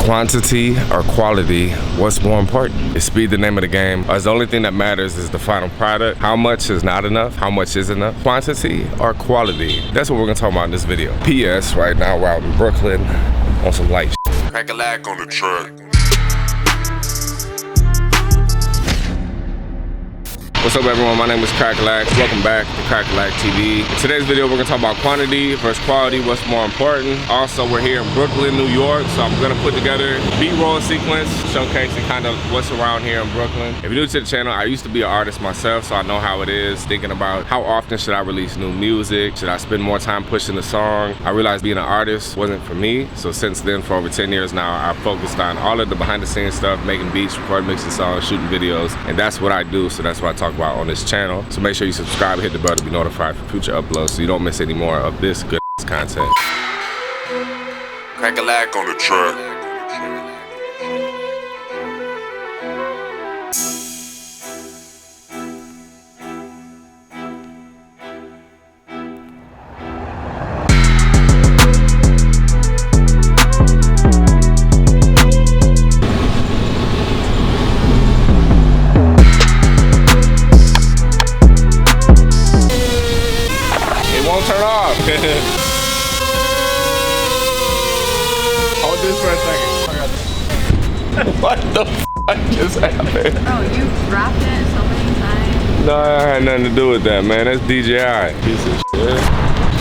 Quantity or quality, what's more important? Is speed the name of the game? Or is the only thing that matters is the final product? How much is not enough? How much is enough? Quantity or quality? That's what we're gonna talk about in this video. P.S. Right now we're out in Brooklyn on some light shit. Cracka Lack on the track. What's up everyone, my name is Cracka Lack. Welcome back to Cracka Lack TV. In today's video we're gonna talk about quantity versus quality, what's more important. Also we're here in Brooklyn, New York, so I'm gonna put together a B-roll sequence showcasing kind of what's around here in Brooklyn. If you're new to the channel, I used to be an artist myself, so I know how it is, thinking about how often should I release new music, should I spend more time pushing the song. I realized being an artist wasn't for me, so since then for over 10 years now I've focused on all of the behind the scenes stuff, making beats, recording, mixing songs, shooting videos, and that's what I do, so that's what I talk about on this channel. So make sure you subscribe and hit the bell to be notified for future uploads so you don't miss any more of this good content. Cracka Lack on the track. Turn off. Hold this for a second. What the fuck just happened? Oh, you dropped it so many times. No, I had nothing to do with that, man. That's DJI. Piece of shit.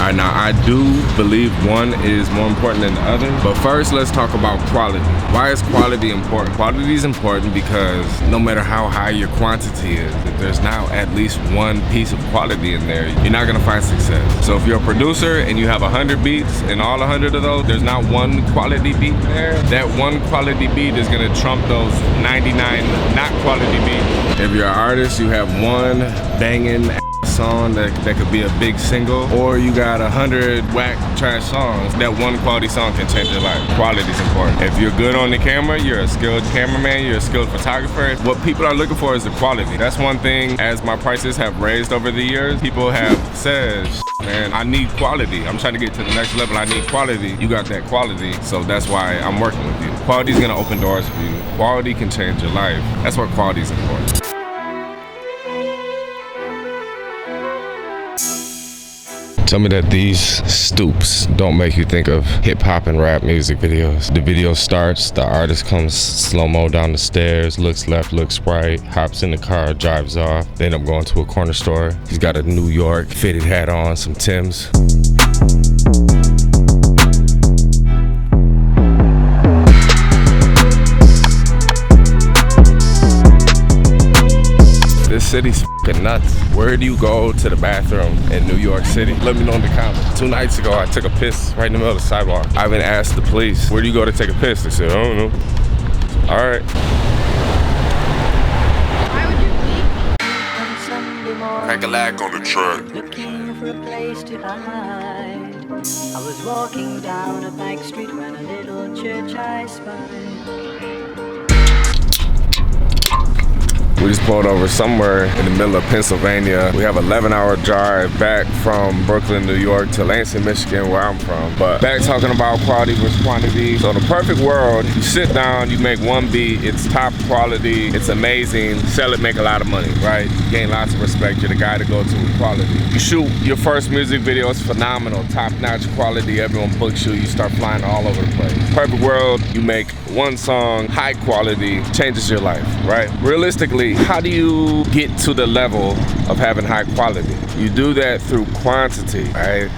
Alright, now I do believe one is more important than the other, but first let's talk about quality. Why is quality important? Quality is important because no matter how high your quantity is, if there's now at least one piece of quality in there, you're not gonna find success. So if you're a producer and you have 100 beats and all 100 of those, there's not one quality beat there, that one quality beat is gonna trump those 99 not quality beats. If you're an artist, you have one banging song that could be a big single, or you got 100 whack trash songs. That one quality song can change your life. Quality is important. If you're good on the camera, you're a skilled cameraman, you're a skilled photographer, what people are looking for is the quality. That's one thing, as my prices have raised over the years, people have said, man, I need quality. I'm trying to get to the next level, I need quality. You got that quality, so that's why I'm working with you. Quality is gonna open doors for you. Quality can change your life. That's why quality is important. Tell me that these stoops don't make you think of hip-hop and rap music videos. The video starts, the artist comes slow-mo down the stairs, looks left, looks right, hops in the car, drives off. They end up going to a corner store. He's got a New York fitted hat on, some Timbs. This city's f***ing nuts. Where do you go to the bathroom in New York City? Let me know in the comments. 2 nights ago, I took a piss right in the middle of the sidewalk. I even asked the police, where do you go to take a piss? They said, I don't know. All right. Why would you leave? Cracka Lack on the track. Looking for a place to hide. I was walking down a back street when a little church I spied. We just pulled over somewhere in the middle of Pennsylvania. We have an 11-hour drive back from Brooklyn, New York to Lansing, Michigan, where I'm from. But back talking about quality versus quantity. So in the perfect world, you sit down, you make one beat, it's top quality, it's amazing, sell it, make a lot of money, right? You gain lots of respect, you're the guy to go to with quality. You shoot your first music video, it's phenomenal, top-notch quality, everyone books you, you start flying all over the place. Perfect world, you make one song, high quality, changes your life, right? Realistically, how do you get to the level of having high quality? You do that through quantity, right?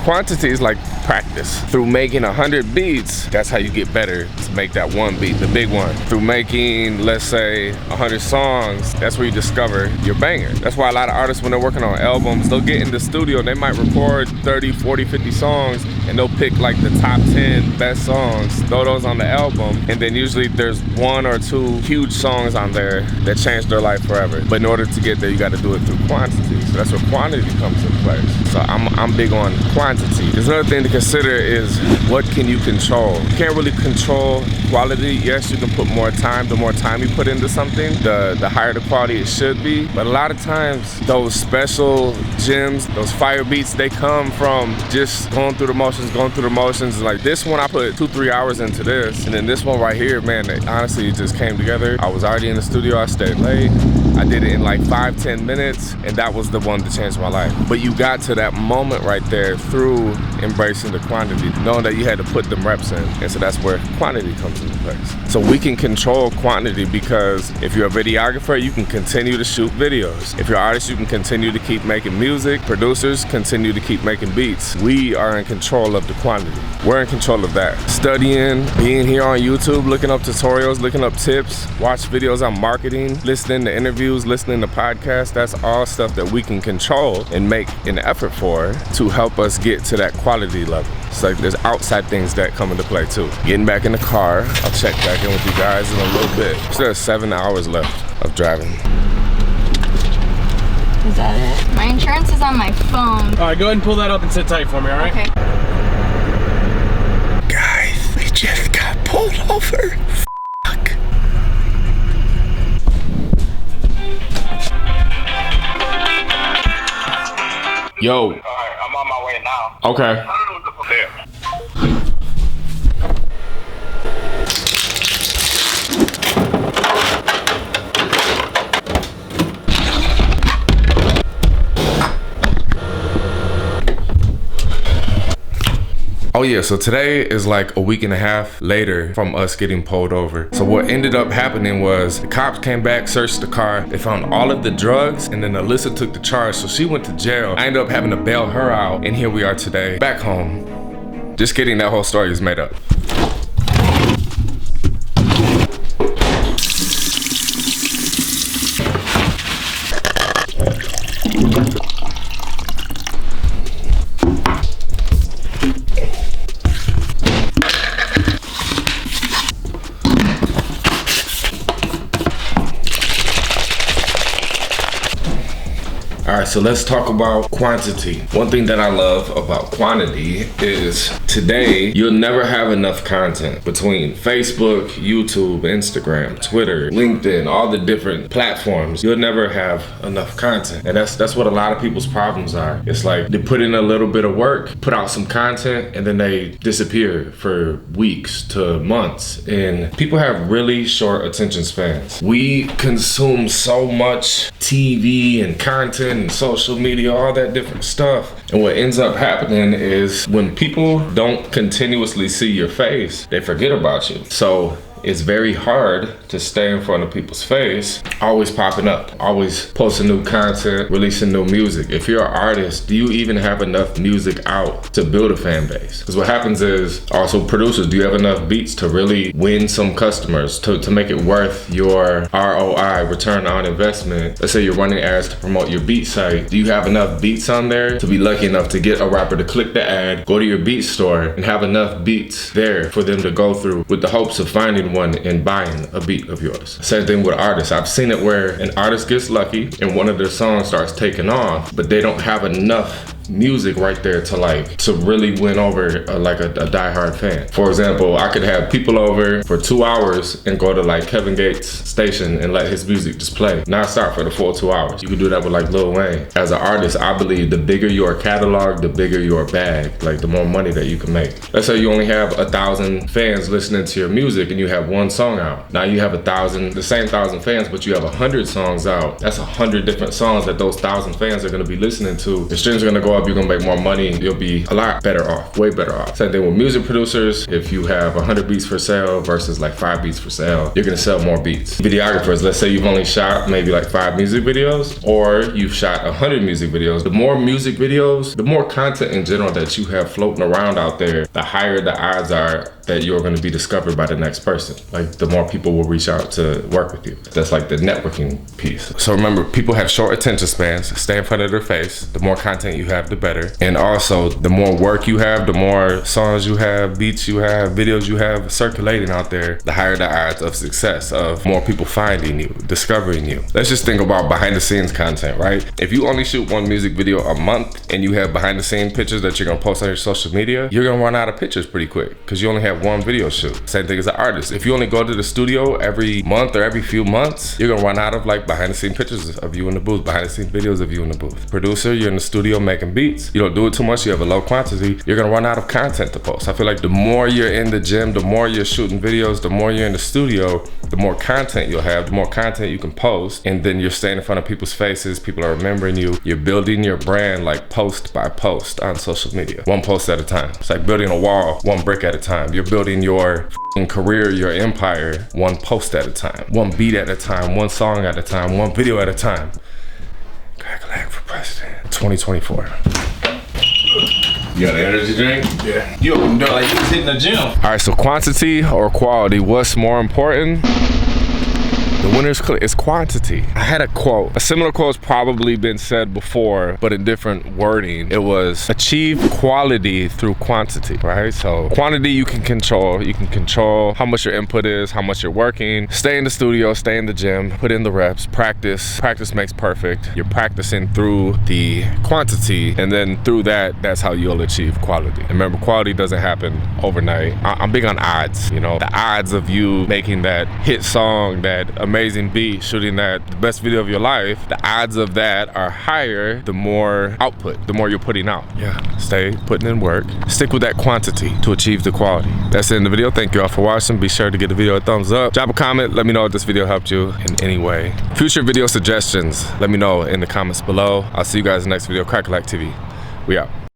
Quantity is like practice. Through making 100 beats, that's how you get better to make that one beat, the big one. Through making, let's say, 100 songs, that's where you discover your banger. That's why a lot of artists, when they're working on albums, they'll get in the studio, they might record 30, 40, 50 songs, and they'll pick like the top 10 best songs, throw those on the album, and then usually there's 1 or 2 huge songs on there that change their life forever. But in order to get there, you gotta do it through quantity. So that's where quantity comes into place. So I'm big on quantity. There's another thing to consider is what can you control? You can't really control quality. Yes, you can put more time. The more time you put into something, the higher the quality it should be. But a lot of times, those special gems, those fire beats, they come from just going through the motions. Like this one, I put 2-3 hours into this. And then this one right here, man, honestly, it just came together. I was already in the studio. I stayed late. I did it in like 5-10 minutes, and that was the one that changed my life. But you got to that moment right there through embracing the quantity, knowing that you had to put them reps in. And so that's where quantity comes into place. So we can control quantity because if you're a videographer, you can continue to shoot videos. If you're an artist, you can continue to keep making music. Producers continue to keep making beats. We are in control of the quantity. We're in control of that. Studying, being here on YouTube, looking up tutorials, looking up tips, watch videos on marketing, listening to interviews, listening to podcasts, that's all stuff that we can control and make an effort for to help us get to that quality level. It's like there's outside things that come into play too. Getting back in the car, I'll check back in with you guys in a little bit. So there's 7 hours left of driving. Is that it? My insurance is on my phone. All right, go ahead and pull that up and sit tight for me, all right? Okay. Guys, we just got pulled over. Fuck. Yo. Alright, I'm on my way now. Okay. I don't know what the fuck. Oh yeah, so today is like a week and a half later from us getting pulled over. So what ended up happening was the cops came back, searched the car, they found all of the drugs, and then Alyssa took the charge, so she went to jail. I ended up having to bail her out, and here we are today, back home. Just kidding, that whole story is made up. All right, so let's talk about quantity. One thing that I love about quantity is today, you'll never have enough content between Facebook, YouTube, Instagram, Twitter, LinkedIn, all the different platforms. You'll never have enough content. And that's what a lot of people's problems are. It's like they put in a little bit of work, put out some content, and then they disappear for weeks to months. And people have really short attention spans. We consume so much TV and content and social media, all that different stuff. And what ends up happening is when people don't continuously see your face, they forget about you. So it's very hard to stay in front of people's face, always popping up, always posting new content, releasing new music. If you're an artist, do you even have enough music out to build a fan base? Because what happens is, also producers, do you have enough beats to really win some customers, to make it worth your ROI, return on investment? Let's say you're running ads to promote your beat site. Do you have enough beats on there to be lucky enough to get a rapper to click the ad, go to your beat store, and have enough beats there for them to go through with the hopes of finding one and buying a beat of yours? Same thing with artists. I've seen it where an artist gets lucky and one of their songs starts taking off, but they don't have enough music right there to really win over a diehard fan. For example, I could have people over for 2 hours and go to like Kevin Gates' station and let his music just play, not start for the full 2 hours. You could do that with like Lil Wayne. As an artist, I believe the bigger your catalog, the bigger your bag, like the more money that you can make. Let's say you only have 1,000 fans listening to your music and you have one song out. Now you have the same 1,000 fans, but you have 100 songs out. That's 100 different songs that those 1,000 fans are gonna be listening to. The streams are gonna go up, you're gonna make more money, you'll be a lot better off, way better off. Same thing with music producers. If you have 100 beats for sale versus like 5 beats for sale, you're gonna sell more beats. Videographers, let's say you've only shot maybe like 5 music videos, or you've shot 100 music videos. The more music videos, the more content in general that you have floating around out there, the higher the odds are that you're going to be discovered by the next person. Like the more people will reach out to work with you. That's like the networking piece. So remember, people have short attention spans. Stay in front of their face. The more content you have, the better. And also, the more work you have, the more songs you have, beats you have, videos you have circulating out there, the higher the odds of success, of more people finding you, discovering you. Let's just think about behind the scenes content, right? If you only shoot one music video a month and you have behind the scenes pictures that you're gonna post on your social media, you're gonna run out of pictures pretty quick because you only have one video shoot. Same thing as an artist. If you only go to the studio every month or every few months, you're gonna run out of like behind the scenes pictures of you in the booth, behind the scenes videos of you in the booth. Producer, you're in the studio making beats, you don't do it too much, you have a low quantity, you're gonna run out of content to post. I feel like the more you're in the gym, the more you're shooting videos, the more you're in the studio, the more content you'll have, the more content you can post, and then you're staying in front of people's faces, people are remembering you, you're building your brand like post by post on social media, one post at a time. It's like building a wall, one brick at a time. You're building your career, your empire, one post at a time, one beat at a time, one song at a time, one video at a time. Cracka Lack for president, 2024. You got an energy drink? Yeah. You opened the door like you was hitting the gym. All right, so quantity or quality, what's more important? The winner's clear, it's quantity. I had a quote. A similar quote's probably been said before, but in different wording. It was achieve quality through quantity, right? So quantity you can control. You can control how much your input is, how much you're working. Stay in the studio, stay in the gym, put in the reps, practice. Practice makes perfect. You're practicing through the quantity, and then through that, that's how you'll achieve quality. And remember, quality doesn't happen overnight. I'm big on odds, you know, the odds of you making that hit song, that amazing beat, shooting the best video of your life, the odds of that are higher the more output, the more you're putting out. Yeah, stay putting in work. Stick with that quantity to achieve the quality. That's it in the video. Thank you all for watching. Be sure to give the video a thumbs up. Drop a comment. Let me know if this video helped you in any way. Future video suggestions, let me know in the comments below. I'll see you guys in the next video. Cracka Lack TV. We out.